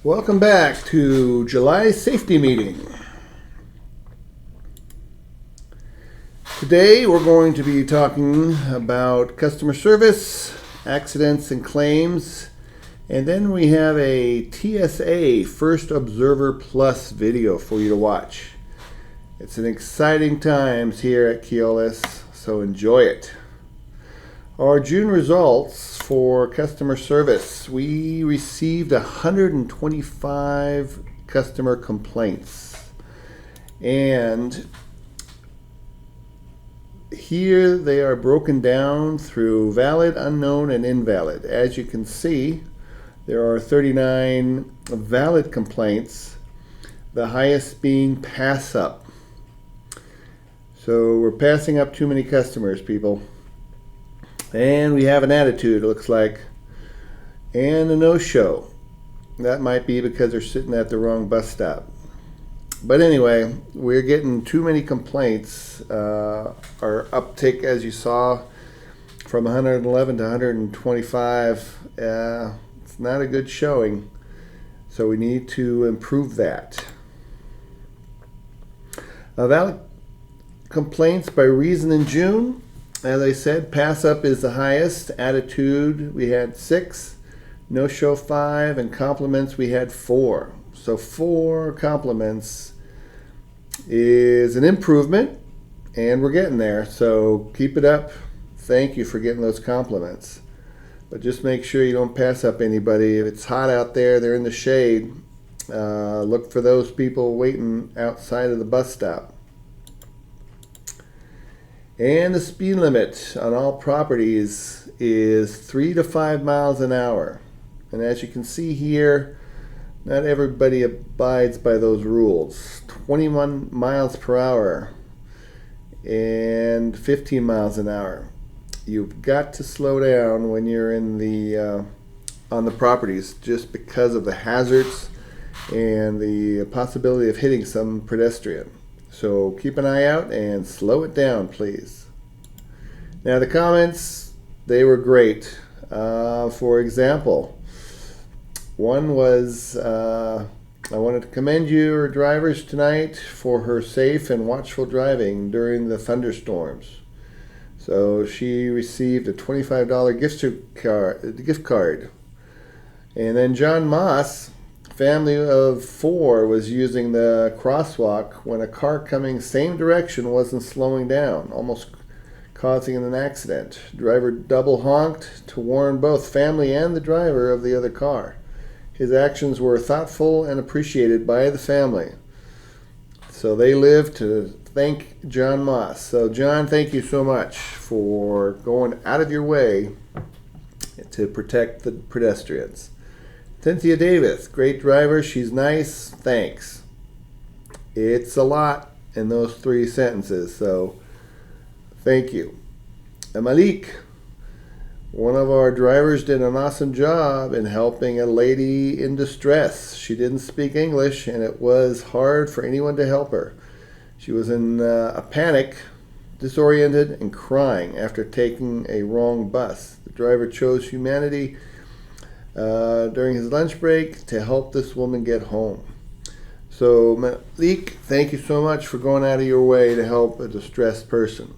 Welcome back to July Safety Meeting. Today we're going to be talking about customer service, accidents and claims, and then we have a TSA First Observer Plus video for you to watch. It's an exciting times here at Keolis, so enjoy it. Our June results for customer service. We received 125 customer complaints. And here they are broken down through valid, unknown, and invalid. As you can see, there are 39 valid complaints, the highest being pass up. So we're passing up too many customers, people. And we have an attitude, it looks like, and a no-show. That might be because they're sitting at the wrong bus stop. But anyway, we're getting too many complaints. Our uptick, as you saw, from 111 to 125, it's not a good showing. So we need to improve that. Valid complaints by reason in June. As I said, pass up is the highest. Attitude, we had 6. No-show 5. And compliments, we had 4. So 4 compliments is an improvement. And we're getting there. So keep it up. Thank you for getting those compliments. But just make sure you don't pass up anybody. If it's hot out there, they're in the shade. Look for those people waiting outside of the bus stop. And the speed limit on all properties is 3 to 5 miles an hour. And as you can see here, not everybody abides by those rules. 21 miles per hour and 15 miles an hour. You've got to slow down when you're in the on the properties, just because of the hazards and the possibility of hitting some pedestrian. So keep an eye out and slow it down, please. Now the comments, they were great. For example, one was, I wanted to commend your drivers tonight for her safe and watchful driving during the thunderstorms. So she received a $25 gift card. And then John Moss, family of 4, was using the crosswalk when a car coming same direction wasn't slowing down, almost causing an accident. Driver double honked to warn both family and the driver of the other car. His actions were thoughtful and appreciated by the family. So they live to thank John Moss. So John, thank you so much for going out of your way to protect the pedestrians. Cynthia Davis, great driver, she's nice, thanks. It's a lot in those 3 sentences, so thank you. And Malik, one of our drivers, did an awesome job in helping a lady in distress. She didn't speak English, and it was hard for anyone to help her. She was in a panic, disoriented, and crying after taking a wrong bus. The driver chose humanity during his lunch break to help this woman get home. So Malik, thank you so much for going out of your way to help a distressed person.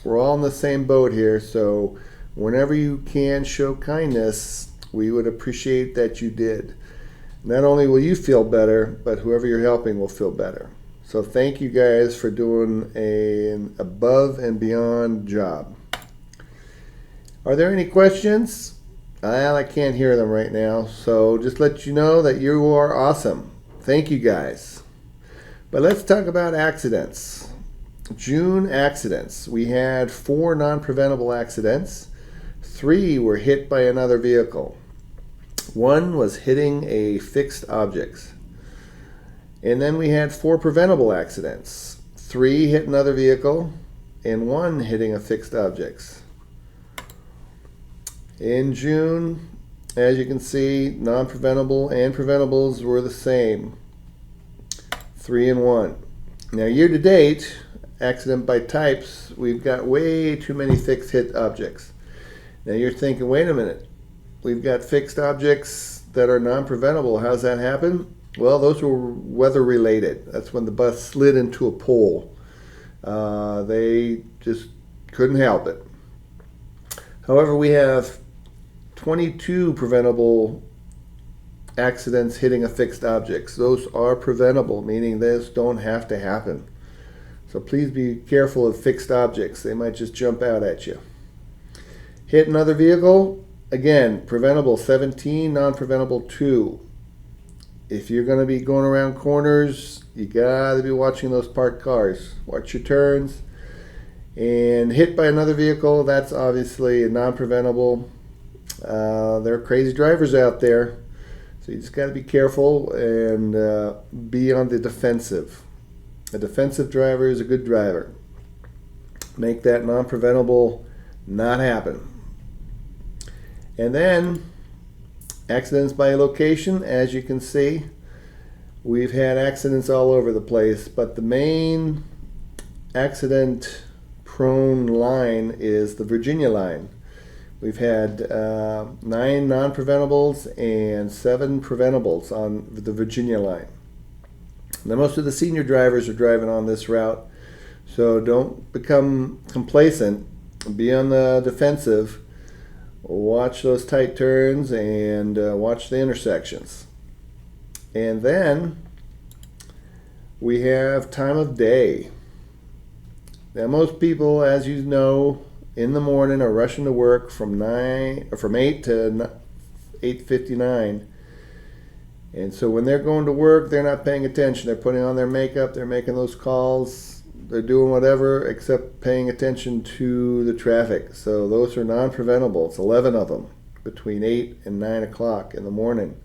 We're all in the same boat here, so whenever you can show kindness, we would appreciate that you did. Not only will you feel better, but whoever you're helping will feel better. So thank you guys for doing an above and beyond job. Are there any questions? I can't hear them right now, so just let you know that you are awesome. Thank you guys. But let's talk about accidents. June accidents. We had 4 non-preventable accidents. 3 were hit by another vehicle. 1 was hitting a fixed object. And then we had 4 preventable accidents. 3 hit another vehicle and 1 hitting a fixed object. In June, as you can see, non-preventable and preventables were the same. 3 and 1. Now year to date, accident by types, we've got way too many fixed hit objects. Now you're thinking, wait a minute, we've got fixed objects that are non-preventable. How's that happen? Well, those were weather related. That's when the bus slid into a pole. They just couldn't help it. However, we have 22 preventable accidents hitting a fixed object. Those are preventable, meaning those don't have to happen. So please be careful of fixed objects. They might just jump out at you. Hit another vehicle, again, preventable 17, non-preventable 2. If you're going to be going around corners, you got to be watching those parked cars. Watch your turns. And hit by another vehicle, that's obviously a non-preventable. There are crazy drivers out there, so you just got to be careful and be on the defensive. A defensive driver is a good driver. Make that non-preventable not happen. And then accidents by location. As you can see, we've had accidents all over the place, but the main accident prone line is the Virginia line. We've had 9 non-preventables and 7 preventables on the Virginia line. Now, most of the senior drivers are driving on this route, so don't become complacent. Be on the defensive. Watch those tight turns and watch the intersections. And then we have time of day. Now, most people, as you know, in the morning are rushing to work from 8 to 8:59. And so when they're going to work, they're not paying attention. They're putting on their makeup, they're making those calls, they're doing whatever except paying attention to the traffic. So those are non-preventable. It's 11 of them between 8 and 9 o'clock in the morning.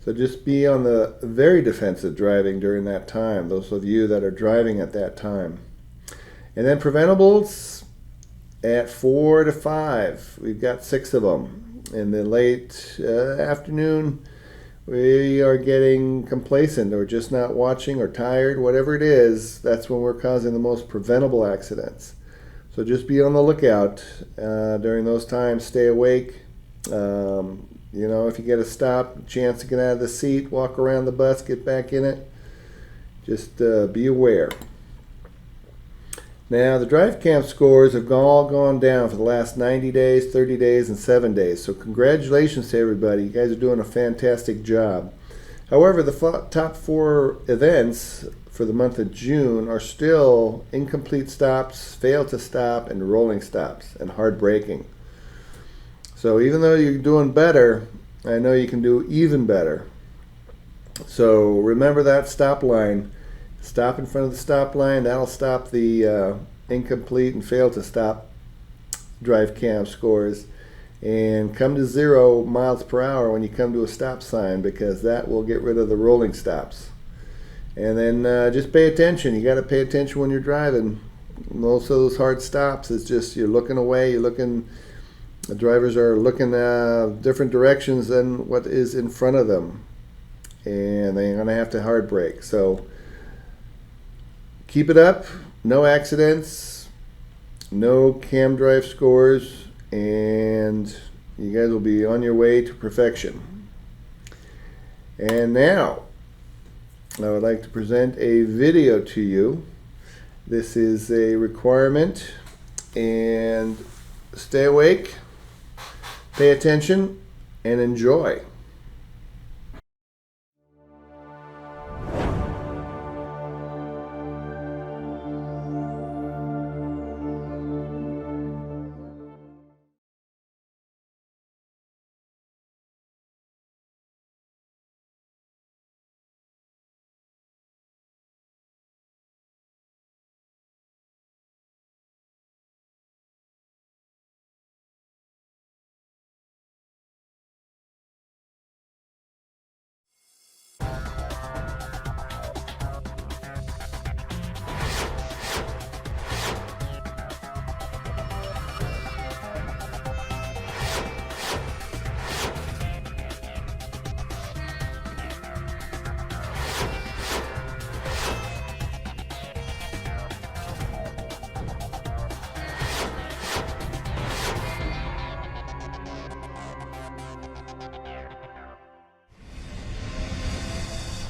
So just be on the very defensive driving during that time, those of you that are driving at that time. And then preventables at 4 to 5. We've got 6 of them. In the late afternoon, we are getting complacent or just not watching or tired, whatever it is. That's when we're causing the most preventable accidents. So just be on the lookout during those times. Stay awake. If you get a stop, chance to get out of the seat, walk around the bus, get back in it, just be aware. Now, the drive cam scores have all gone down for the last 90 days, 30 days, and 7 days. So congratulations to everybody. You guys are doing a fantastic job. However, the top 4 events for the month of June are still incomplete stops, fail to stop, and rolling stops, and hard braking. So even though you're doing better, I know you can do even better. So remember that stop line. Stop in front of the stop line. That'll stop the incomplete and fail to stop drive cam scores. And come to 0 miles per hour when you come to a stop sign, because that will get rid of the rolling stops. And then just pay attention. You got to pay attention when you're driving. Most of those hard stops is just you're looking away. The drivers are looking different directions than what is in front of them, and they're going to have to hard brake. So keep it up. No accidents, no cam drive scores, and you guys will be on your way to perfection. And now I would like to present a video to you. This is a requirement, and stay awake, pay attention, and enjoy.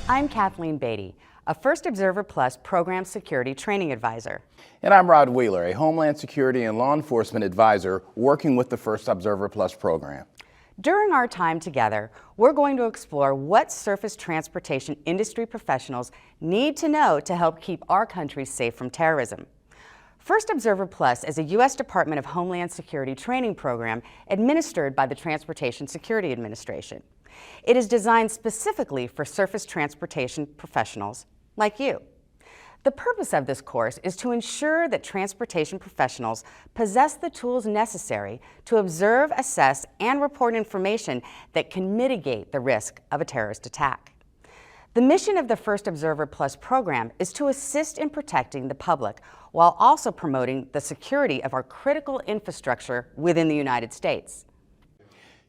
I'm Kathleen Beatty, a First Observer Plus Program Security Training Advisor. And I'm Rod Wheeler, a Homeland Security and Law Enforcement Advisor working with the First Observer Plus program. During our time together, we're going to explore what surface transportation industry professionals need to know to help keep our country safe from terrorism. First Observer Plus is a U.S. Department of Homeland Security training program administered by the Transportation Security Administration. It is designed specifically for surface transportation professionals like you. The purpose of this course is to ensure that transportation professionals possess the tools necessary to observe, assess, and report information that can mitigate the risk of a terrorist attack. The mission of the First Observer Plus program is to assist in protecting the public while also promoting the security of our critical infrastructure within the United States.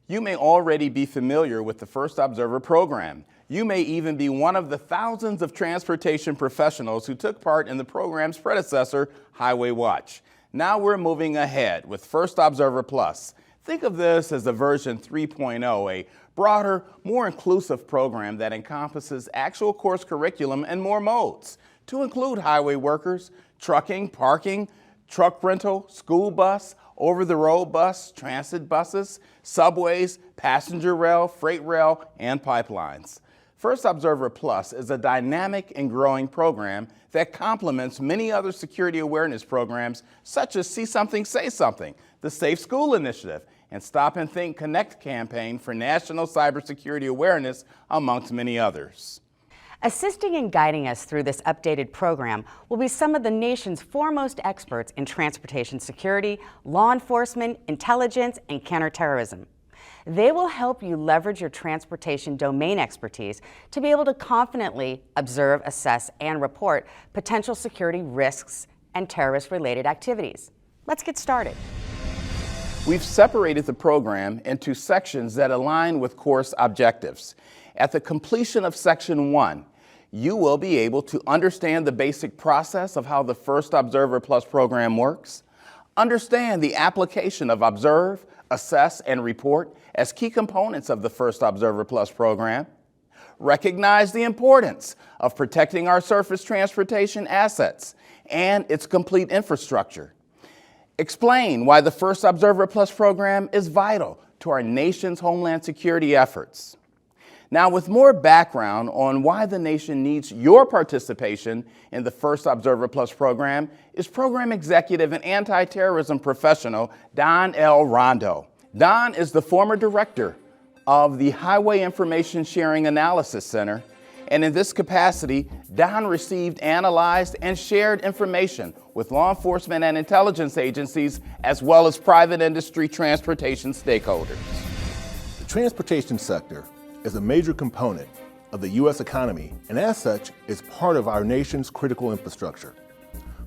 You may already be familiar with the First Observer program. You may even be one of the thousands of transportation professionals who took part in the program's predecessor, Highway Watch. Now we're moving ahead with First Observer Plus. Think of this as a version 3.0, a broader, more inclusive program that encompasses actual course curriculum and more modes, to include highway workers, trucking, parking, truck rental, school bus, over-the-road bus, transit buses, subways, passenger rail, freight rail, and pipelines. First Observer Plus is a dynamic and growing program that complements many other security awareness programs such as See Something, Say Something, the Safe School Initiative, and Stop and Think Connect campaign for national cybersecurity awareness, amongst many others. Assisting and guiding us through this updated program will be some of the nation's foremost experts in transportation security, law enforcement, intelligence, and counterterrorism. They will help you leverage your transportation domain expertise to be able to confidently observe, assess, and report potential security risks and terrorist-related activities. Let's get started. We've separated the program into sections that align with course objectives. At the completion of Section 1, you will be able to understand the basic process of how the First Observer Plus program works, understand the application of observe, assess, and report as key components of the First Observer Plus program, recognize the importance of protecting our surface transportation assets and its complete infrastructure, explain why the First Observer Plus program is vital to our nation's homeland security efforts. Now, with more background on why the nation needs your participation in the First Observer Plus program is Program Executive and Anti-Terrorism Professional Don L. Rondo. Don is the former director of the Highway Information Sharing Analysis Center, and in this capacity, Don received, analyzed, and shared information with law enforcement and intelligence agencies, as well as private industry transportation stakeholders. The transportation sector is a major component of the U.S. economy, and as such, is part of our nation's critical infrastructure.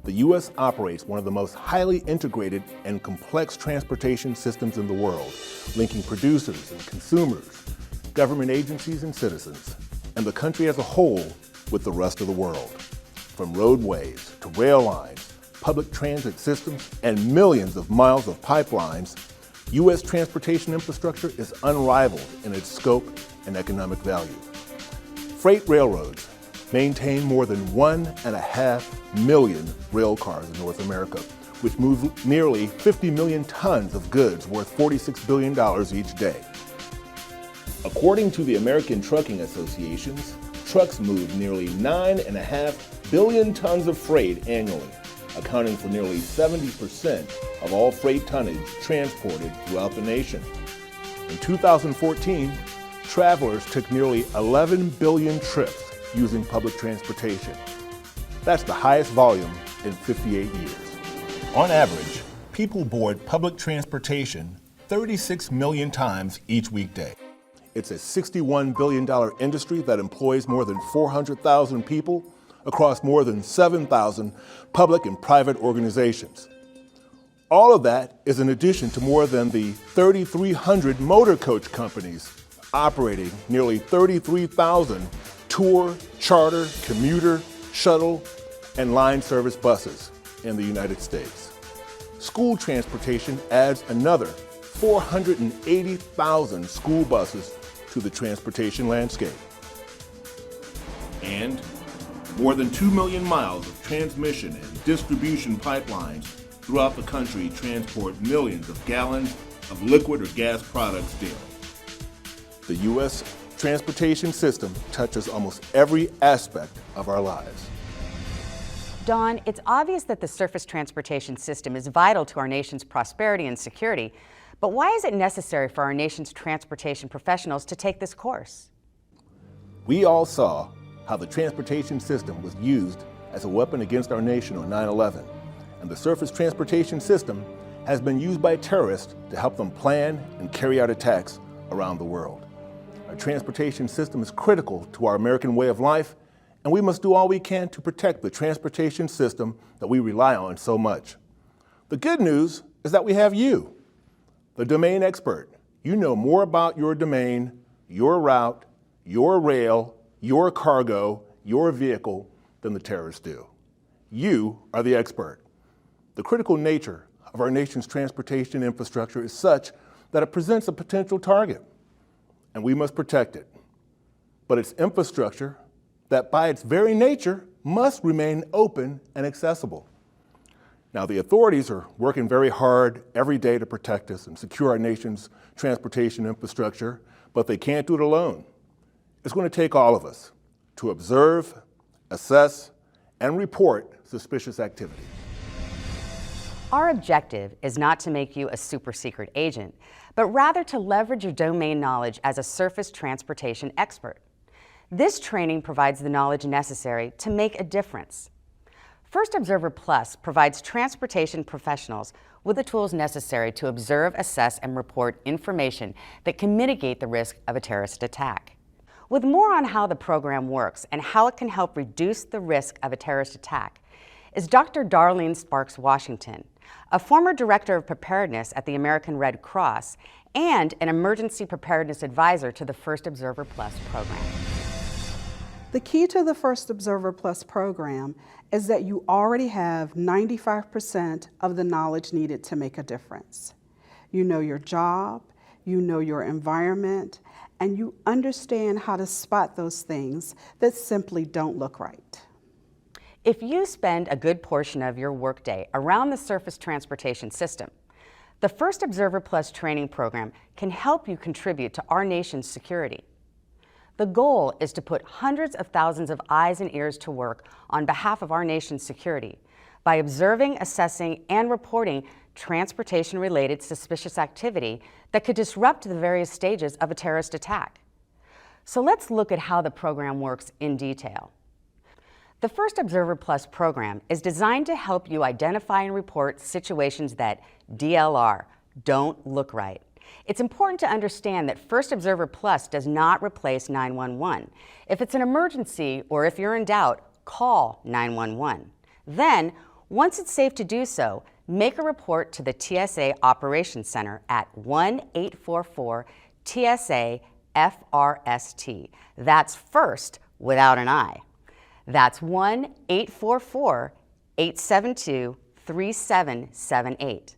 The U.S. operates one of the most highly integrated and complex transportation systems in the world, linking producers and consumers, government agencies and citizens, and the country as a whole with the rest of the world. From roadways to rail lines, public transit systems, and millions of miles of pipelines, U.S. transportation infrastructure is unrivaled in its scope and economic value. Freight railroads maintain more than 1.5 million rail cars in North America, which move nearly 50 million tons of goods worth $46 billion each day. According to the American Trucking Associations, trucks move nearly 9.5 billion tons of freight annually, accounting for nearly 70% of all freight tonnage transported throughout the nation. In 2014, travelers took nearly 11 billion trips using public transportation. That's the highest volume in 58 years. On average, people board public transportation 36 million times each weekday. It's a $61 billion industry that employs more than 400,000 people across more than 7,000 public and private organizations. All of that is in addition to more than the 3,300 motor coach companies operating nearly 33,000 tour, charter, commuter, shuttle, and line service buses in the United States. School transportation adds another 480,000 school buses to the transportation landscape. And more than 2 million miles of transmission and distribution pipelines throughout the country transport millions of gallons of liquid or gas products daily. The U.S. transportation system touches almost every aspect of our lives. Don, it's obvious that the surface transportation system is vital to our nation's prosperity and security, but why is it necessary for our nation's transportation professionals to take this course? We all saw how the transportation system was used as a weapon against our nation on 9/11, and the surface transportation system has been used by terrorists to help them plan and carry out attacks around the world. Our transportation system is critical to our American way of life, and we must do all we can to protect the transportation system that we rely on so much. The good news is that we have you, the domain expert. You know more about your domain, your route, your rail, your cargo, your vehicle than the terrorists do. You are the expert. The critical nature of our nation's transportation infrastructure is such that it presents a potential target, and we must protect it. But it's infrastructure that by its very nature must remain open and accessible. Now, the authorities are working very hard every day to protect us and secure our nation's transportation infrastructure, but they can't do it alone. It's going to take all of us to observe, assess, and report suspicious activity. Our objective is not to make you a super secret agent, but rather to leverage your domain knowledge as a surface transportation expert. This training provides the knowledge necessary to make a difference. First Observer Plus provides transportation professionals with the tools necessary to observe, assess, and report information that can mitigate the risk of a terrorist attack. With more on how the program works and how it can help reduce the risk of a terrorist attack is Dr. Darlene Sparks Washington, a former director of preparedness at the American Red Cross and an emergency preparedness advisor to the First Observer Plus program. The key to the First Observer Plus program is that you already have 95% of the knowledge needed to make a difference. You know your job, you know your environment, and you understand how to spot those things that simply don't look right. If you spend a good portion of your workday around the surface transportation system, the First Observer Plus training program can help you contribute to our nation's security. The goal is to put hundreds of thousands of eyes and ears to work on behalf of our nation's security by observing, assessing, and reporting transportation-related suspicious activity that could disrupt the various stages of a terrorist attack. So let's look at how the program works in detail. The First Observer Plus program is designed to help you identify and report situations that DLR, don't look right. It's important to understand that First Observer Plus does not replace 911. If it's an emergency or if you're in doubt, call 911. Then, once it's safe to do so, make a report to the TSA Operations Center at 1-844-TSA-FRST. That's FIRST without an I. That's 1-844-872-3778.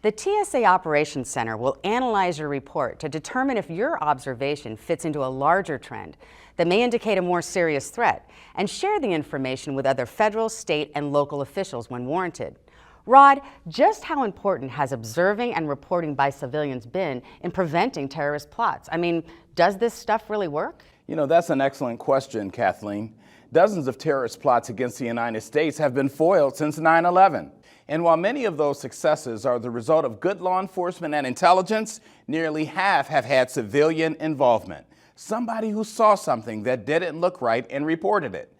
The TSA Operations Center will analyze your report to determine if your observation fits into a larger trend that may indicate a more serious threat, and share the information with other federal, state, and local officials when warranted. Rod, just how important has observing and reporting by civilians been in preventing terrorist plots? I mean, does this stuff really work? You know, that's an excellent question, Kathleen. Dozens of terrorist plots against the United States have been foiled since 9/11. And while many of those successes are the result of good law enforcement and intelligence, nearly half have had civilian involvement. Somebody who saw something that didn't look right and reported it.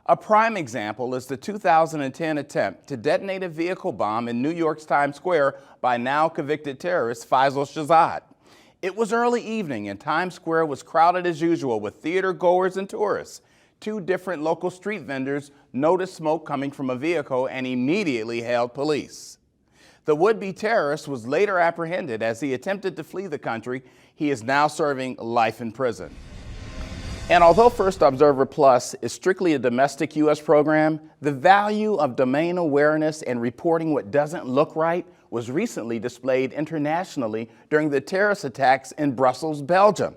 A prime example is the 2010 attempt to detonate a vehicle bomb in New York's Times Square by now convicted terrorist Faisal Shahzad. It was early evening and Times Square was crowded as usual with theater goers and tourists. Two different local street vendors noticed smoke coming from a vehicle and immediately hailed police. The would-be terrorist was later apprehended as he attempted to flee the country. He is now serving life in prison. And although First Observer Plus is strictly a domestic U.S. program, the value of domain awareness and reporting what doesn't look right was recently displayed internationally during the terrorist attacks in Brussels, Belgium.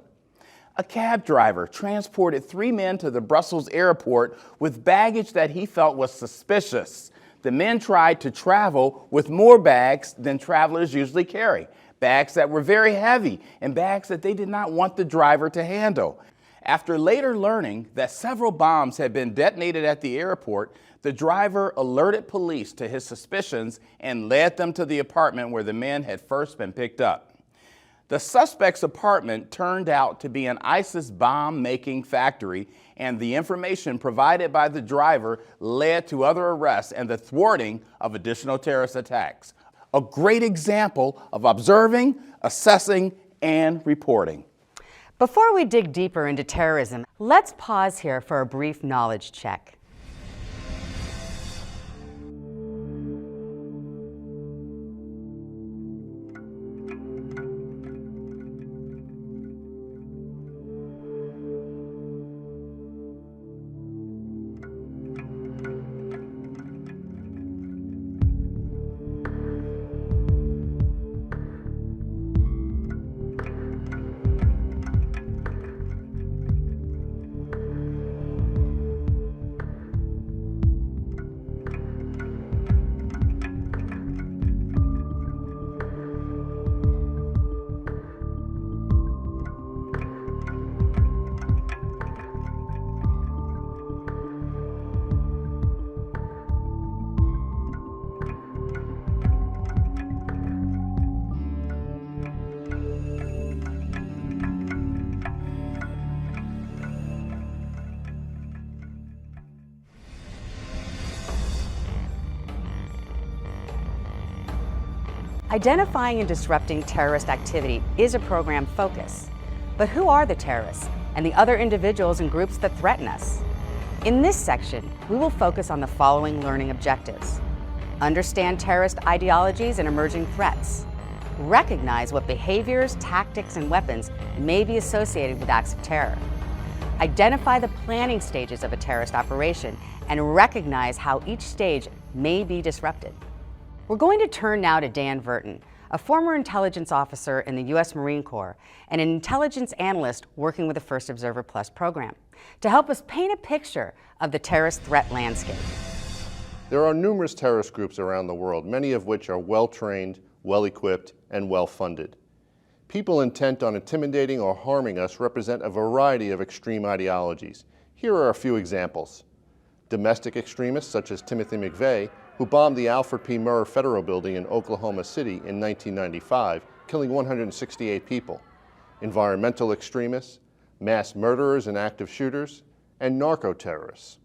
A cab driver transported 3 men to the Brussels airport with baggage that he felt was suspicious. The men tried to travel with more bags than travelers usually carry, bags that were very heavy and bags that they did not want the driver to handle. After later learning that several bombs had been detonated at the airport, the driver alerted police to his suspicions and led them to the apartment where the men had first been picked up. The suspect's apartment turned out to be an ISIS bomb-making factory, and the information provided by the driver led to other arrests and the thwarting of additional terrorist attacks. A great example of observing, assessing, and reporting. Before we dig deeper into terrorism, let's pause here for a brief knowledge check. Identifying and disrupting terrorist activity is a program focus. But who are the terrorists and the other individuals and groups that threaten us? In this section, we will focus on the following learning objectives. Understand terrorist ideologies and emerging threats. Recognize what behaviors, tactics, and weapons may be associated with acts of terror. Identify the planning stages of a terrorist operation and recognize how each stage may be disrupted. We're going to turn now to Dan Verton, a former intelligence officer in the U.S. Marine Corps and an intelligence analyst working with the First Observer Plus program, to help us paint a picture of the terrorist threat landscape. There are numerous terrorist groups around the world, many of which are well-trained, well-equipped, and well-funded. People intent on intimidating or harming us represent a variety of extreme ideologies. Here are a few examples. Domestic extremists such as Timothy McVeigh, who bombed the Alfred P. Murrah Federal Building in Oklahoma City in 1995, killing 168 people. Environmental extremists, mass murderers and active shooters, and narco-terrorists.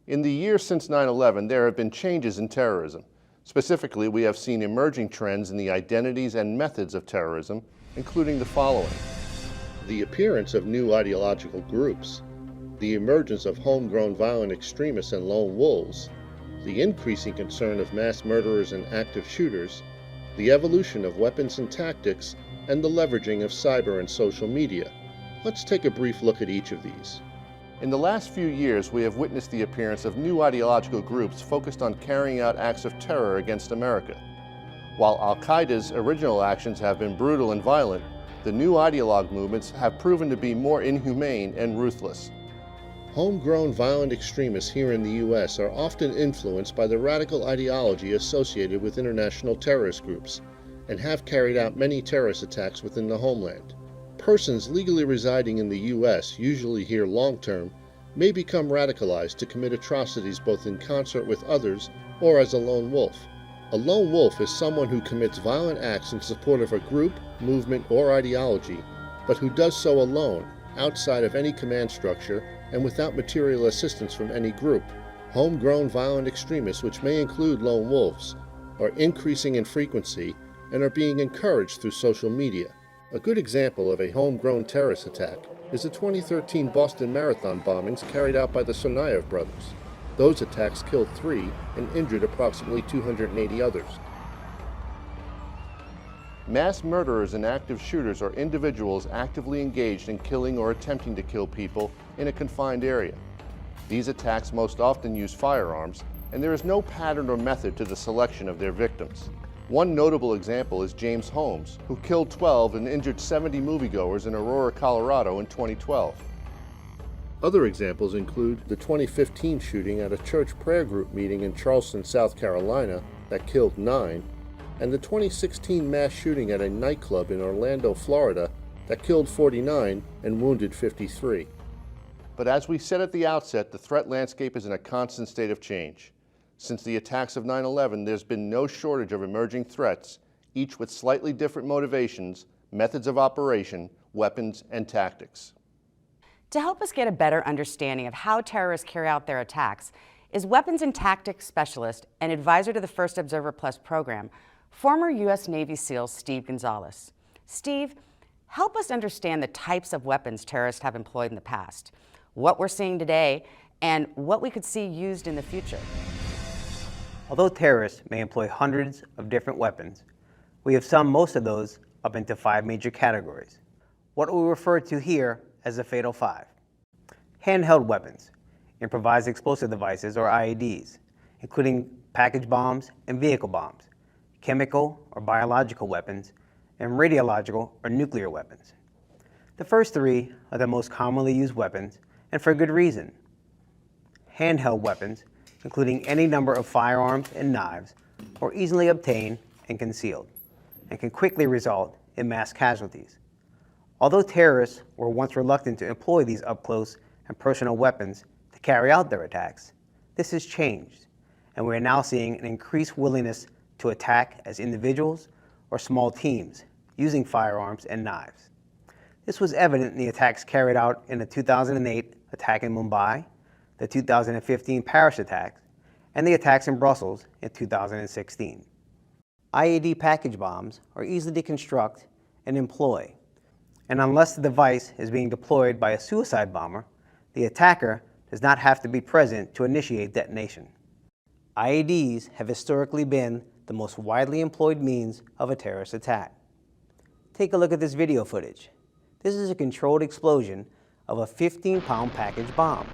In the years since 9/11, there have been changes in terrorism. Specifically, we have seen emerging trends in the identities and methods of terrorism, including the following: the appearance of new ideological groups, the emergence of homegrown violent extremists and lone wolves, the increasing concern of mass murderers and active shooters, the evolution of weapons and tactics, and the leveraging of cyber and social media. Let's take a brief look at each of these. In the last few years, we have witnessed the appearance of new ideological groups focused on carrying out acts of terror against America. While Al-Qaeda's original actions have been brutal and violent, the new ideologue movements have proven to be more inhumane and ruthless. Homegrown violent extremists here in the U.S. are often influenced by the radical ideology associated with international terrorist groups and have carried out many terrorist attacks within the homeland. Persons legally residing in the U.S., usually here long-term, may become radicalized to commit atrocities both in concert with others or as a lone wolf. A lone wolf is someone who commits violent acts in support of a group, movement, or ideology, but who does so alone, outside of any command structure, and without material assistance from any group. Homegrown violent extremists, which may include lone wolves, are increasing in frequency and are being encouraged through social media. A good example of a homegrown terrorist attack is the 2013 Boston Marathon bombings carried out by the Tsarnaev brothers. Those attacks killed 3 and injured approximately 280 others. Mass murderers and active shooters are individuals actively engaged in killing or attempting to kill people in a confined area. These attacks most often use firearms, and there is no pattern or method to the selection of their victims. One notable example is James Holmes, who killed 12 and injured 70 moviegoers in Aurora, Colorado in 2012. Other examples include the 2015 shooting at a church prayer group meeting in Charleston, South Carolina that killed 9, and the 2016 mass shooting at a nightclub in Orlando, Florida that killed 49 and wounded 53. But as we said at the outset, the threat landscape is in a constant state of change. Since the attacks of 9/11, there's been no shortage of emerging threats, each with slightly different motivations, methods of operation, weapons, and tactics. To help us get a better understanding of how terrorists carry out their attacks is weapons and tactics specialist and advisor to the First Observer Plus program, former U.S. Navy SEAL Steve Gonzalez. Steve, help us understand the types of weapons terrorists have employed in the past, what we're seeing today, and what we could see used in the future. Although terrorists may employ hundreds of different weapons, we have summed most of those up into 5 major categories. What we refer to here as the Fatal 5. Handheld weapons, improvised explosive devices or IEDs, including package bombs and vehicle bombs, chemical or biological weapons, and radiological or nuclear weapons. The first 3 are the most commonly used weapons, and for good reason. Handheld weapons, including any number of firearms and knives, are easily obtained and concealed, and can quickly result in mass casualties. Although terrorists were once reluctant to employ these up-close and personal weapons to carry out their attacks, this has changed, and we are now seeing an increased willingness to attack as individuals or small teams using firearms and knives. This was evident in the attacks carried out in the 2008 attack in Mumbai, the 2015 Paris attacks, and the attacks in Brussels in 2016. IED package bombs are easy to construct and employ, and unless the device is being deployed by a suicide bomber, the attacker does not have to be present to initiate detonation. IEDs have historically been the most widely employed means of a terrorist attack. Take a look at this video footage. This is a controlled explosion of a 15-pound package bomb,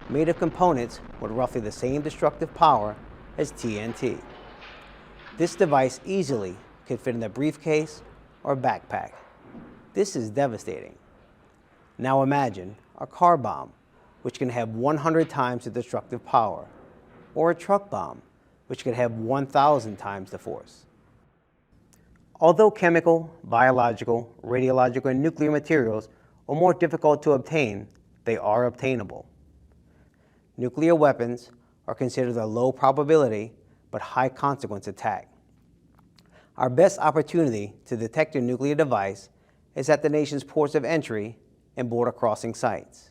made of components with roughly the same destructive power as TNT. This device easily could fit in a briefcase or backpack. This is devastating. Now imagine a car bomb, which can have 100 times the destructive power, or a truck bomb, which could have 1,000 times the force. Although chemical, biological, radiological, and nuclear materials are more difficult to obtain, they are obtainable. Nuclear weapons are considered a low probability but high consequence attack. Our best opportunity to detect a nuclear device is at the nation's ports of entry and border crossing sites.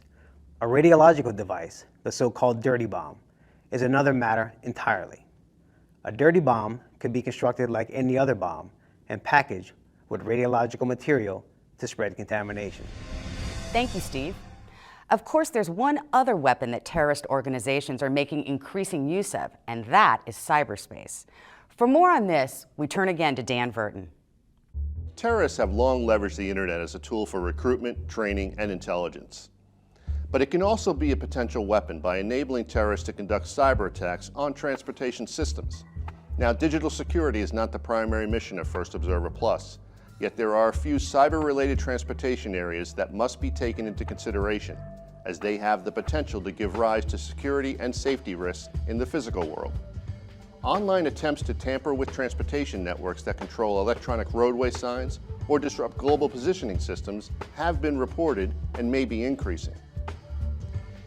A radiological device, the so-called dirty bomb, is another matter entirely. A dirty bomb can be constructed like any other bomb and packaged with radiological material to spread contamination. Thank you, Steve. Of course, there's one other weapon that terrorist organizations are making increasing use of, and that is cyberspace. For more on this, we turn again to Dan Verton. Terrorists have long leveraged the internet as a tool for recruitment, training, and intelligence. But it can also be a potential weapon by enabling terrorists to conduct cyber attacks on transportation systems. Now, digital security is not the primary mission of First Observer Plus, yet there are a few cyber-related transportation areas that must be taken into consideration, as they have the potential to give rise to security and safety risks in the physical world. Online attempts to tamper with transportation networks that control electronic roadway signs or disrupt global positioning systems have been reported and may be increasing.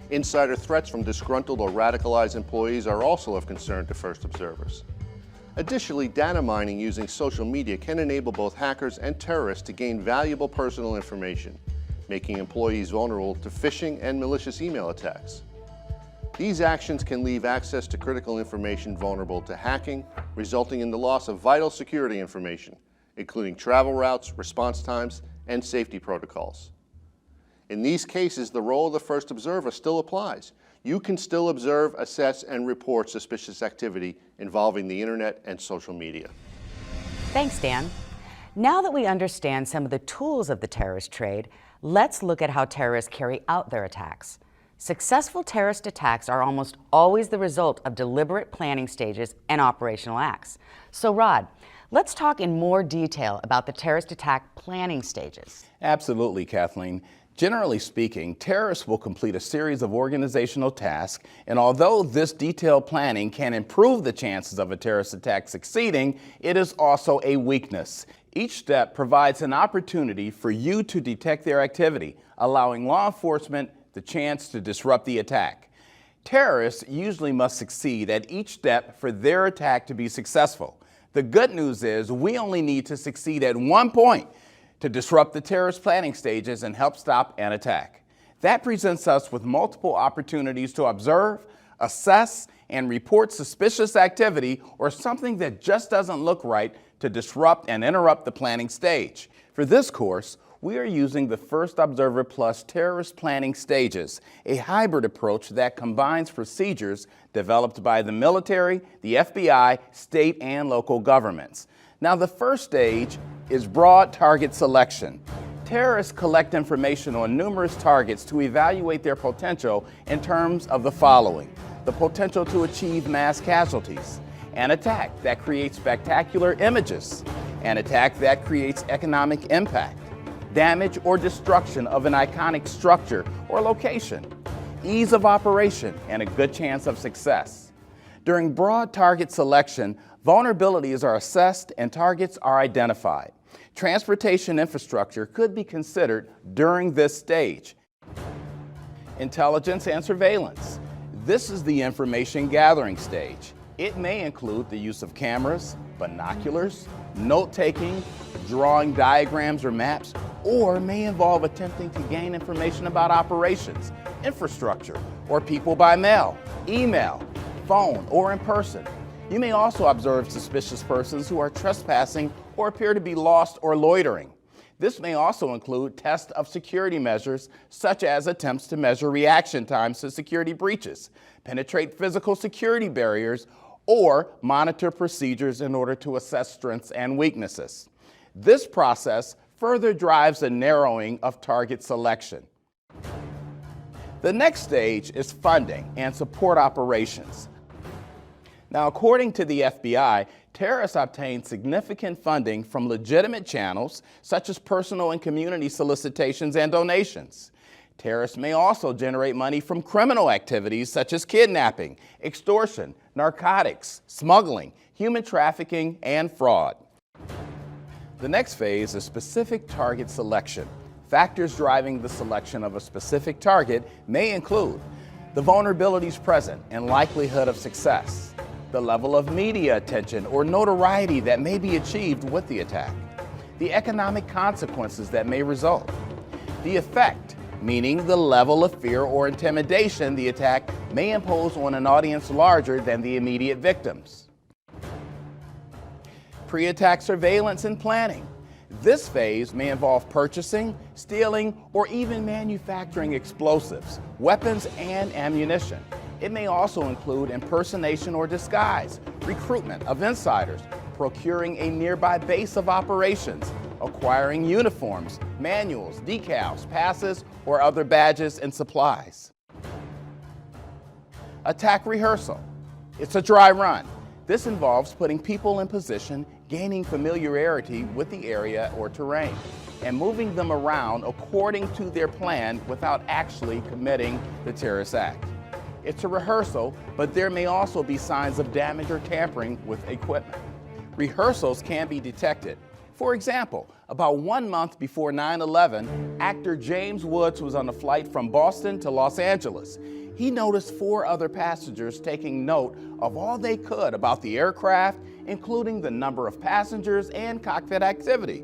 Insider threats from disgruntled or radicalized employees are also of concern to First Observers. Additionally, data mining using social media can enable both hackers and terrorists to gain valuable personal information, making employees vulnerable to phishing and malicious email attacks. These actions can leave access to critical information vulnerable to hacking, resulting in the loss of vital security information, including travel routes, response times, and safety protocols. In these cases, the role of the First Observer still applies. You can still observe, assess, and report suspicious activity involving the internet and social media. Thanks, Dan. Now that we understand some of the tools of the terrorist trade, let's look at how terrorists carry out their attacks. Successful terrorist attacks are almost always the result of deliberate planning stages and operational acts. So, Rod, Let's talk in more detail about the terrorist attack planning stages. Absolutely, Kathleen. Generally speaking, terrorists will complete a series of organizational tasks, and although this detailed planning can improve the chances of a terrorist attack succeeding, it is also a weakness. Each step provides an opportunity for you to detect their activity, allowing law enforcement the chance to disrupt the attack. Terrorists usually must succeed at each step for their attack to be successful. The good news is we only need to succeed at one point to disrupt the terrorist planning stages and help stop an attack. That presents us with multiple opportunities to observe, assess, and report suspicious activity or something that just doesn't look right to disrupt and interrupt the planning stage. For this course, we are using the First Observer Plus terrorist planning stages, a hybrid approach that combines procedures developed by the military, the FBI, state, and local governments. Now, the first stage is broad target selection. Terrorists collect information on numerous targets to evaluate their potential in terms of the following: the potential to achieve mass casualties, an attack that creates spectacular images, an attack that creates economic impact, damage or destruction of an iconic structure or location, ease of operation, and a good chance of success. During broad target selection, vulnerabilities are assessed and targets are identified. Transportation infrastructure could be considered during this stage. Intelligence and surveillance. This is the information gathering stage. It may include the use of cameras, binoculars, note-taking, drawing diagrams or maps, or may involve attempting to gain information about operations, infrastructure, or people by mail, email, phone, or in person. You may also observe suspicious persons who are trespassing or appear to be lost or loitering. This may also include tests of security measures, such as attempts to measure reaction times to security breaches, penetrate physical security barriers, or monitor procedures in order to assess strengths and weaknesses. This process further drives a narrowing of target selection. The next stage is funding and support operations. Now, according to the FBI, terrorists obtain significant funding from legitimate channels, such as personal and community solicitations and donations. Terrorists may also generate money from criminal activities such as kidnapping, extortion, narcotics, smuggling, human trafficking, and fraud. The next phase is specific target selection. Factors driving the selection of a specific target may include the vulnerabilities present and likelihood of success, the level of media attention or notoriety that may be achieved with the attack, the economic consequences that may result, the effect, meaning the level of fear or intimidation the attack may impose on an audience larger than the immediate victims. Pre-attack surveillance and planning. This phase may involve purchasing, stealing, or even manufacturing explosives, weapons, and ammunition. It may also include impersonation or disguise, recruitment of insiders, procuring a nearby base of operations, acquiring uniforms, manuals, decals, passes, or other badges and supplies. Attack rehearsal. It's a dry run. This involves putting people in position, gaining familiarity with the area or terrain, and moving them around according to their plan without actually committing the terrorist act. It's a rehearsal, but there may also be signs of damage or tampering with equipment. Rehearsals can be detected. For example, about 1 month before 9/11, actor James Woods was on a flight from Boston to Los Angeles. He noticed 4 other passengers taking note of all they could about the aircraft, including the number of passengers and cockpit activity.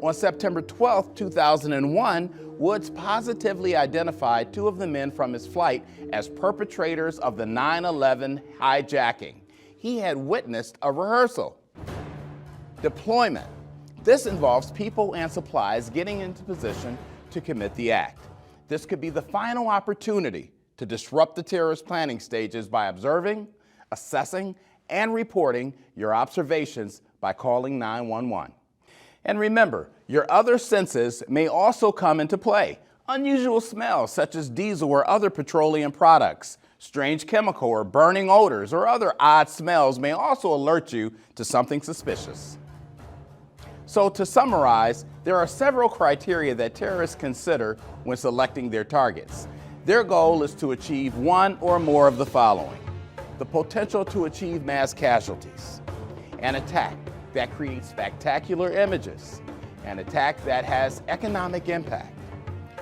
On September 12, 2001, Woods positively identified 2 of the men from his flight as perpetrators of the 9/11 hijacking. He had witnessed a rehearsal. Deployment. This involves people and supplies getting into position to commit the act. This could be the final opportunity to disrupt the terrorist planning stages by observing, assessing, and reporting your observations by calling 911. And remember, your other senses may also come into play. Unusual smells such as diesel or other petroleum products, strange chemical or burning odors, or other odd smells may also alert you to something suspicious. So to summarize, there are several criteria that terrorists consider when selecting their targets. Their goal is to achieve one or more of the following: the potential to achieve mass casualties, an attack that creates spectacular images, an attack that has economic impact,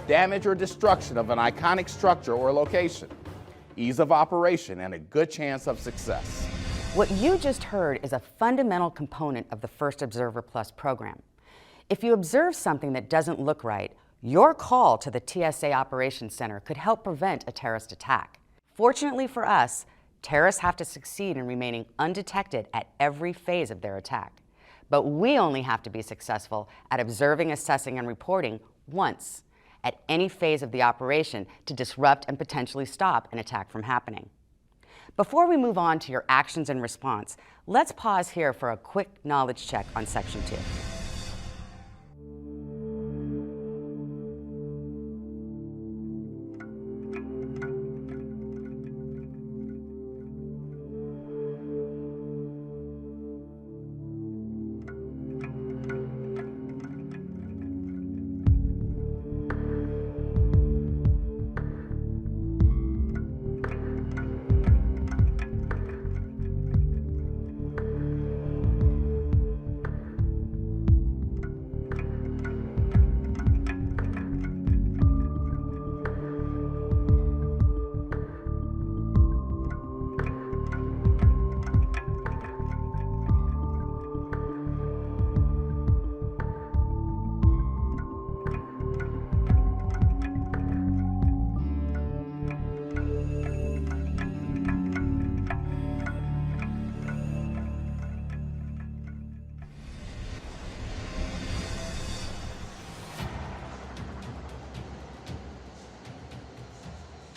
damage or destruction of an iconic structure or location, ease of operation, and a good chance of success. What you just heard is a fundamental component of the First Observer Plus program. If you observe something that doesn't look right, your call to the TSA Operations Center could help prevent a terrorist attack. Fortunately for us, terrorists have to succeed in remaining undetected at every phase of their attack. But we only have to be successful at observing, assessing, and reporting once at any phase of the operation to disrupt and potentially stop an attack from happening. Before we move on to your actions and response, let's pause here for a quick knowledge check on Section 2.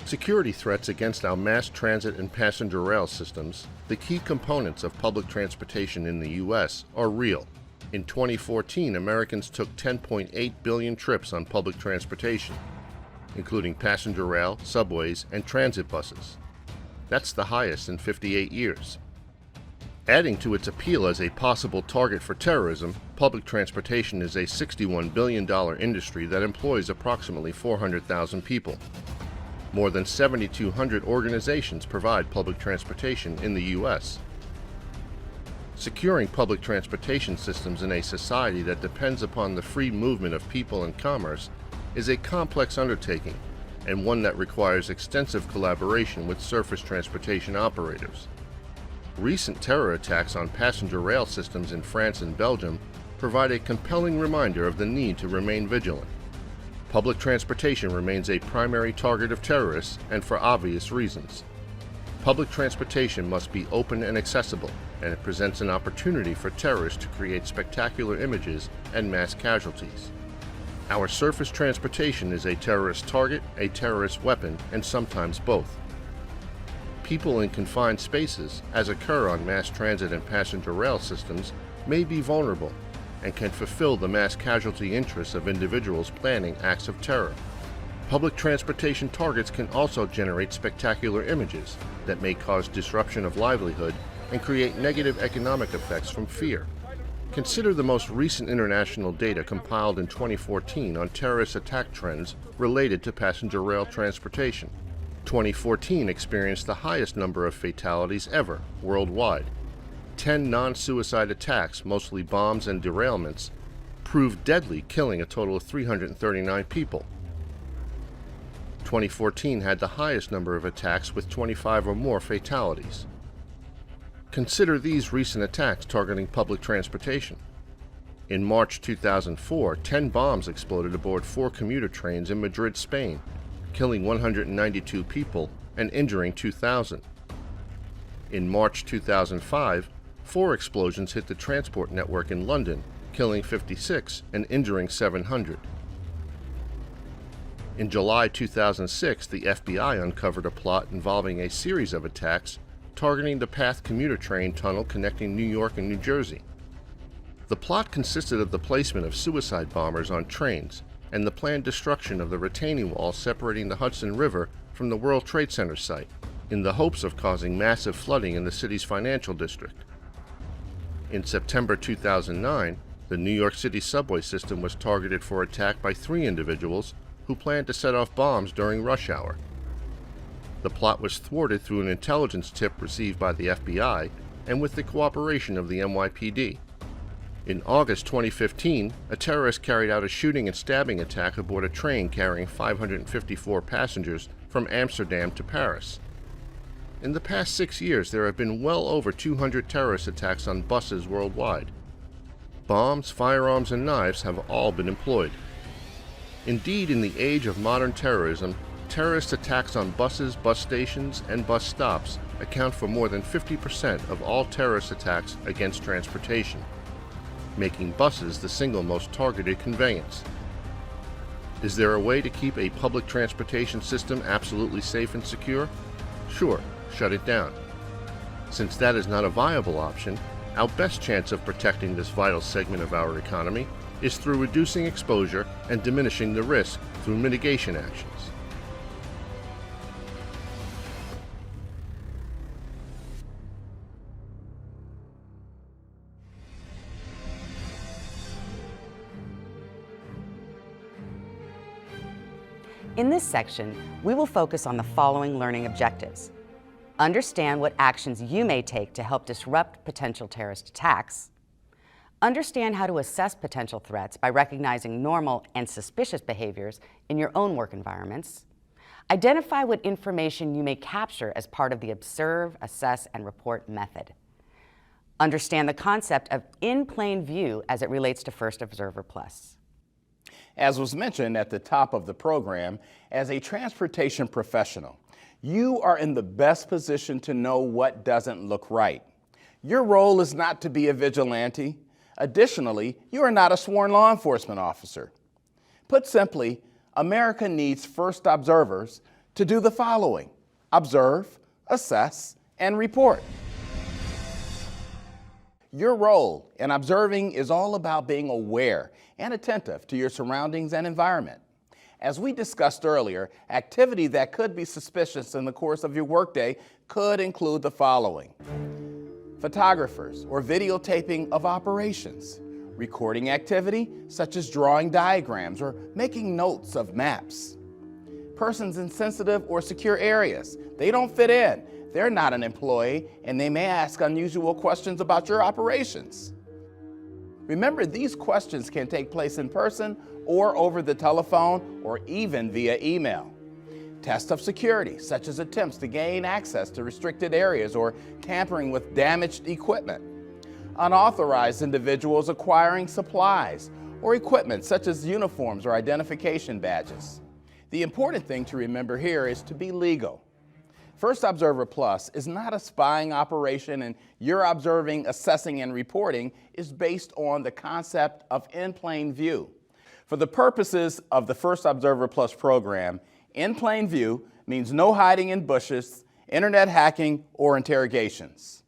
Security threats against our mass transit and passenger rail systems, the key components of public transportation in the U.S., are real. In 2014, Americans took 10.8 billion trips on public transportation, including passenger rail, subways, and transit buses. That's the highest in 58 years. Adding to its appeal as a possible target for terrorism, public transportation is a $61 billion industry that employs approximately 400,000 people. More than 7,200 organizations provide public transportation in the U.S. Securing public transportation systems in a society that depends upon the free movement of people and commerce is a complex undertaking, and one that requires extensive collaboration with surface transportation operators. Recent terror attacks on passenger rail systems in France and Belgium provide a compelling reminder of the need to remain vigilant. Public transportation remains a primary target of terrorists, and for obvious reasons. Public transportation must be open and accessible, and it presents an opportunity for terrorists to create spectacular images and mass casualties. Our surface transportation is a terrorist target, a terrorist weapon, and sometimes both. People in confined spaces, as occur on mass transit and passenger rail systems, may be vulnerable and can fulfill the mass casualty interests of individuals planning acts of terror. Public transportation targets can also generate spectacular images that may cause disruption of livelihood and create negative economic effects from fear. Consider the most recent international data compiled in 2014 on terrorist attack trends related to passenger rail transportation. 2014 experienced the highest number of fatalities ever worldwide. 10 non-suicide attacks, mostly bombs and derailments, proved deadly, killing a total of 339 people. 2014 had the highest number of attacks with 25 or more fatalities. Consider these recent attacks targeting public transportation. In March 2004, 10 bombs exploded aboard 4 commuter trains in Madrid, Spain, killing 192 people and injuring 2,000. In March 2005, 4 explosions hit the transport network in London, killing 56 and injuring 700. In July 2006, the FBI uncovered a plot involving a series of attacks targeting the PATH commuter train tunnel connecting New York and New Jersey. The plot consisted of the placement of suicide bombers on trains and the planned destruction of the retaining wall separating the Hudson River from the World Trade Center site, in the hopes of causing massive flooding in the city's financial district. In September 2009, The New York City subway system was targeted for attack by 3 individuals who planned to set off bombs during rush hour. The plot was thwarted through an intelligence tip received by the FBI and with the cooperation of the NYPD. In August 2015, a terrorist carried out a shooting and stabbing attack aboard a train carrying 554 passengers from Amsterdam to Paris. In the past 6 years, there have been well over 200 terrorist attacks on buses worldwide. Bombs, firearms, and knives have all been employed. Indeed, in the age of modern terrorism, terrorist attacks on buses, bus stations, and bus stops account for more than 50% of all terrorist attacks against transportation, making buses the single most targeted conveyance. Is there a way to keep a public transportation system absolutely safe and secure? Sure, shut it down. Since that is not a viable option, our best chance of protecting this vital segment of our economy is through reducing exposure and diminishing the risk through mitigation actions. In this section, we will focus on the following learning objectives. Understand what actions you may take to help disrupt potential terrorist attacks. Understand how to assess potential threats by recognizing normal and suspicious behaviors in your own work environments. Identify what information you may capture as part of the observe, assess, and report method. Understand the concept of in plain view as it relates to First Observer Plus. As was mentioned at the top of the program, as a transportation professional, you are in the best position to know what doesn't look right. Your role is not to be a vigilante. Additionally, you are not a sworn law enforcement officer. Put simply, America needs first observers to do the following: observe, assess, and report. Your role in observing is all about being aware and attentive to your surroundings and environment. As we discussed earlier, activity that could be suspicious in the course of your workday could include the following: photographers or videotaping of operations, recording activity such as drawing diagrams or making notes of maps, persons in sensitive or secure areas. They don't fit in. They're not an employee, and they may ask unusual questions about your operations. Remember, these questions can take place in person or over the telephone or even via email. Tests of security, such as attempts to gain access to restricted areas or tampering with damaged equipment. Unauthorized individuals acquiring supplies or equipment such as uniforms or identification badges. The important thing to remember here is to be legal. First Observer Plus is not a spying operation, and your observing, assessing, and reporting is based on the concept of in plain view. For the purposes of the First Observer Plus program, in plain view means no hiding in bushes, internet hacking, or interrogations.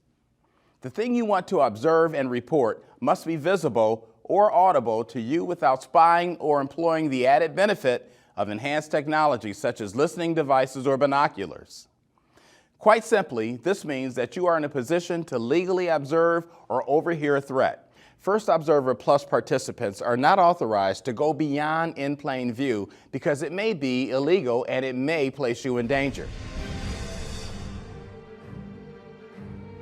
The thing you want to observe and report must be visible or audible to you without spying or employing the added benefit of enhanced technology such as listening devices or binoculars. Quite simply, this means that you are in a position to legally observe or overhear a threat. First Observer Plus participants are not authorized to go beyond in plain view because it may be illegal and it may place you in danger.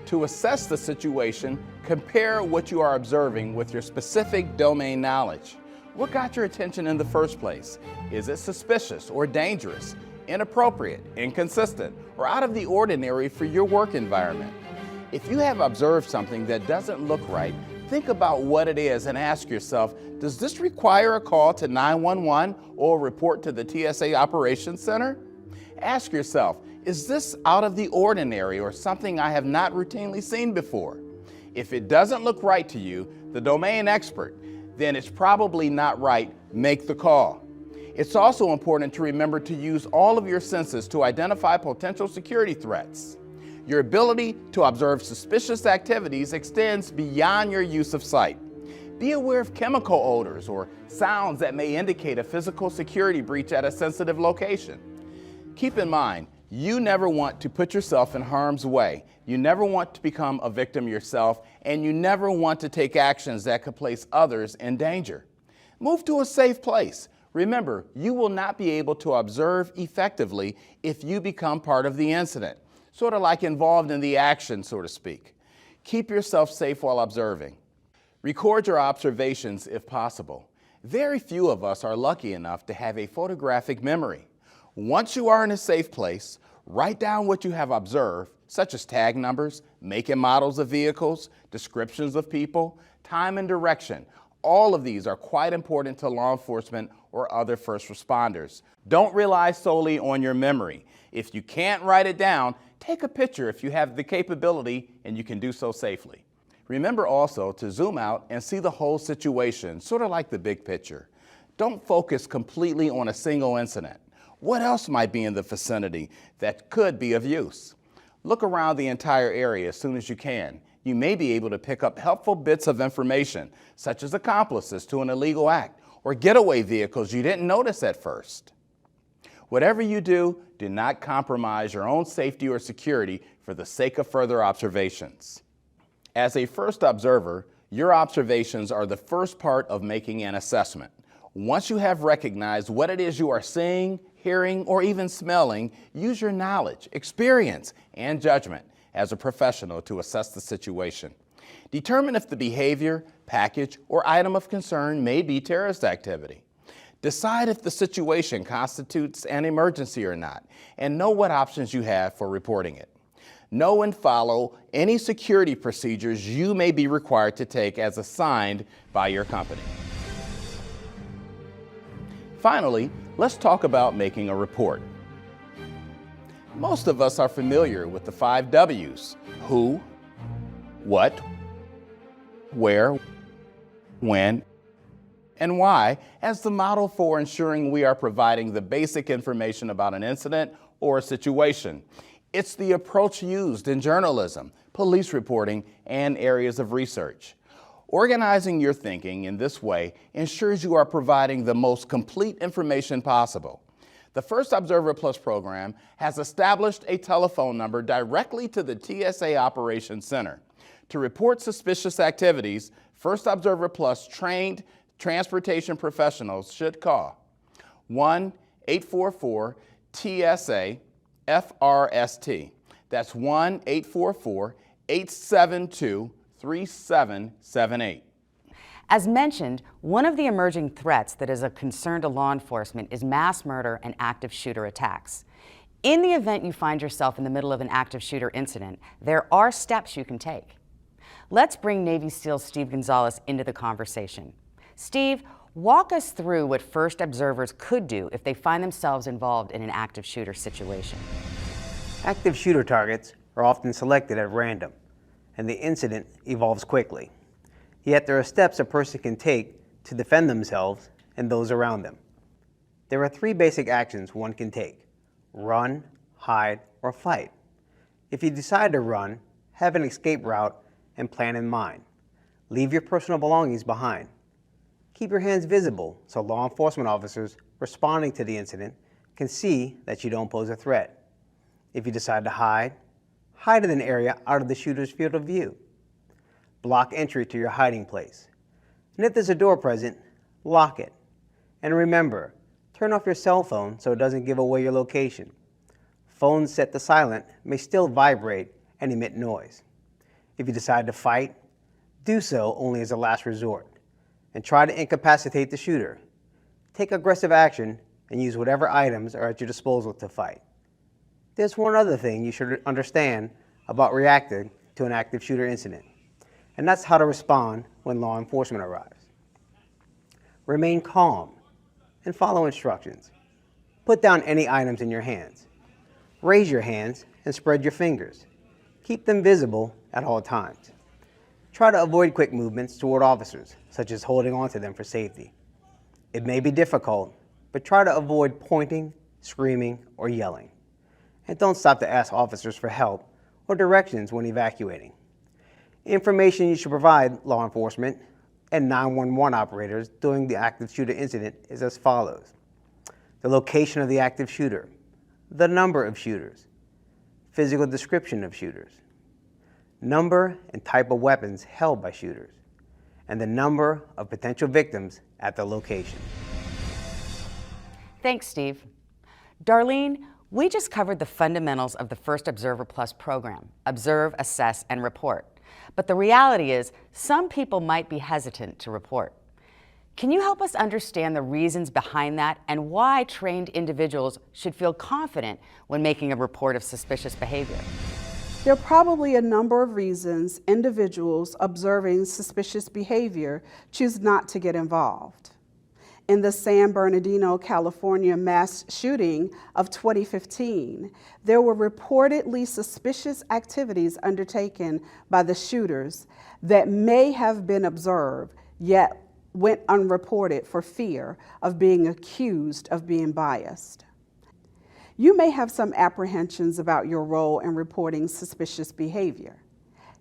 To assess the situation, compare what you are observing with your specific domain knowledge. What got your attention in the first place? Is it suspicious or dangerous, inappropriate, inconsistent, or out of the ordinary for your work environment? If you have observed something that doesn't look right, think about what it is and ask yourself, does this require a call to 911 or a report to the TSA Operations Center? Ask yourself, is this out of the ordinary or something I have not routinely seen before? If it doesn't look right to you, the domain expert, then it's probably not right. Make the call. It's also important to remember to use all of your senses to identify potential security threats. Your ability to observe suspicious activities extends beyond your use of sight. Be aware of chemical odors or sounds that may indicate a physical security breach at a sensitive location. Keep in mind, You never want to put yourself in harm's way. You never want to become a victim yourself, and you never want to take actions that could place others in danger. Move to a safe place. Remember, you will not be able to observe effectively if you become part of the incident, sort of like involved in the action, so to speak. Keep yourself safe while observing. Record your observations if possible. Very few of us are lucky enough to have a photographic memory. Once you are in a safe place, write down what you have observed, such as tag numbers, make and models of vehicles, descriptions of people, time and direction. All of these are quite important to law enforcement or other first responders. Don't rely solely on your memory. If you can't write it down, take a picture if you have the capability and you can do so safely. Remember also to zoom out and see the whole situation, sort of like the big picture. Don't focus completely on a single incident. What else might be in the vicinity that could be of use? Look around the entire area as soon as you can. You may be able to pick up helpful bits of information, such as accomplices to an illegal act or getaway vehicles you didn't notice at first. Whatever you do, do not compromise your own safety or security for the sake of further observations. As a first observer, your observations are the first part of making an assessment. Once you have recognized what it is you are seeing, hearing, or even smelling, use your knowledge, experience, and judgment as a professional to assess the situation. Determine if the behavior, package, or item of concern may be terrorist activity. Decide if the situation constitutes an emergency or not, and know what options you have for reporting it. Know and follow any security procedures you may be required to take as assigned by your company. Finally, let's talk about making a report. Most of us are familiar with the 5 W's: who, what, where, when, and why as the model for ensuring we are providing the basic information about an incident or a situation. It's the approach used in journalism, police reporting, and areas of research. Organizing your thinking in this way ensures you are providing the most complete information possible. The First Observer Plus program has established a telephone number directly to the TSA Operations Center. To report suspicious activities, First Observer Plus trained transportation professionals should call 1-844-TSA-FRST. That's 1-844-872-3778. As mentioned, one of the emerging threats that is a concern to law enforcement is mass murder and active shooter attacks. In the event you find yourself in the middle of an active shooter incident, there are steps you can take. Let's bring Navy SEAL Steve Gonzalez into the conversation. Steve, walk us through what first observers could do if they find themselves involved in an active shooter situation. Active shooter targets are often selected at random, and the incident evolves quickly. Yet there are steps a person can take to defend themselves and those around them. There are 3 basic actions one can take: run, hide, or fight. If you decide to run, have an escape route and plan in mind. Leave your personal belongings behind. Keep your hands visible so law enforcement officers responding to the incident can see that you don't pose a threat. If you decide to hide, hide in an area out of the shooter's field of view. Block entry to your hiding place. And if there's a door present, lock it. And remember, turn off your cell phone so it doesn't give away your location. Phones set to silent may still vibrate and emit noise. If you decide to fight, do so only as a last resort, and try to incapacitate the shooter. Take aggressive action and use whatever items are at your disposal to fight. There's one other thing you should understand about reacting to an active shooter incident, and that's how to respond when law enforcement arrives. Remain calm and follow instructions. Put down any items in your hands. Raise your hands and spread your fingers. Keep them visible at all times. Try to avoid quick movements toward officers, such as holding on to them for safety. It may be difficult, but try to avoid pointing, screaming, or yelling. And don't stop to ask officers for help or directions when evacuating. Information you should provide law enforcement and 911 operators during the active shooter incident is as follows: the location of the active shooter, the number of shooters, physical description of shooters, number and type of weapons held by shooters, and the number of potential victims at the location. Thanks, Steve. Darlene, we just covered the fundamentals of the First Observer Plus program: observe, assess, and report. But the reality is, some people might be hesitant to report. Can you help us understand the reasons behind that and why trained individuals should feel confident when making a report of suspicious behavior? There are probably a number of reasons individuals observing suspicious behavior choose not to get involved. In the San Bernardino, California mass shooting of 2015, there were reportedly suspicious activities undertaken by the shooters that may have been observed, yet went unreported for fear of being accused of being biased. You may have some apprehensions about your role in reporting suspicious behavior.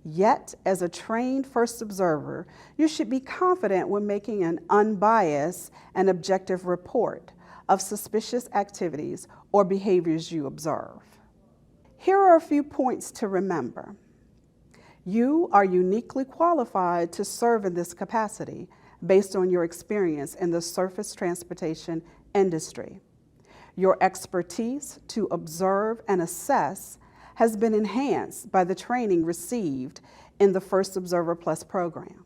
Yet, as a trained first observer, you should be confident when making an unbiased and objective report of suspicious activities or behaviors you observe. Here are a few points to remember. You are uniquely qualified to serve in this capacity based on your experience in the surface transportation industry. Your expertise to observe and assess has been enhanced by the training received in the First Observer Plus program.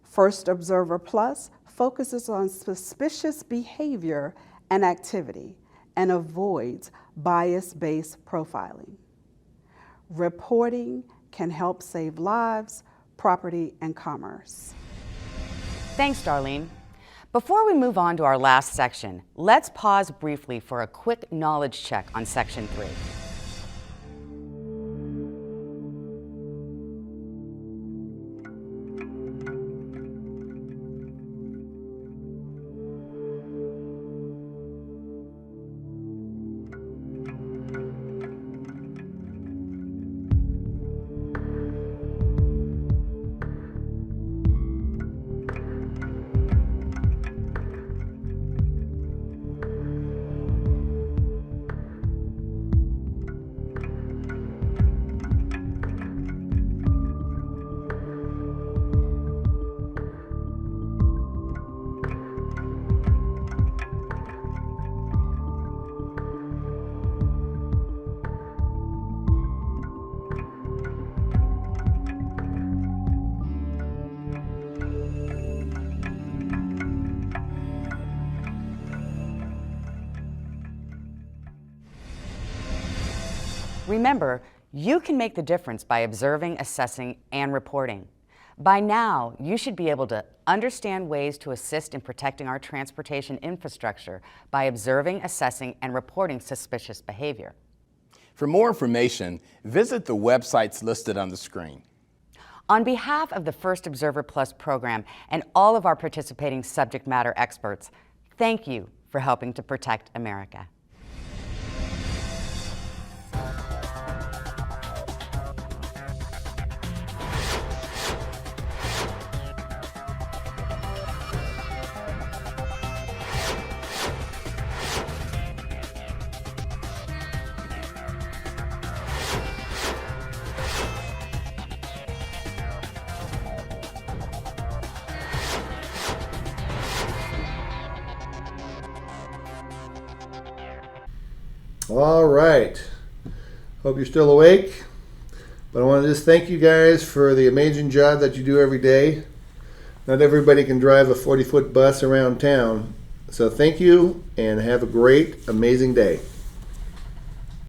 First Observer Plus focuses on suspicious behavior and activity and avoids bias-based profiling. Reporting can help save lives, property, and commerce. Thanks, Darlene. Before we move on to our last section, let's pause briefly for a quick knowledge check on Section 3. Remember, you can make the difference by observing, assessing, and reporting. By now, you should be able to understand ways to assist in protecting our transportation infrastructure by observing, assessing, and reporting suspicious behavior. For more information, visit the websites listed on the screen. On behalf of the First Observer Plus program and all of our participating subject matter experts, thank you for helping to protect America. All right. Hope you're still awake. But I want to just thank you guys for the amazing job that you do every day. Not everybody can drive a 40-foot bus around town. So thank you and have a great, amazing day.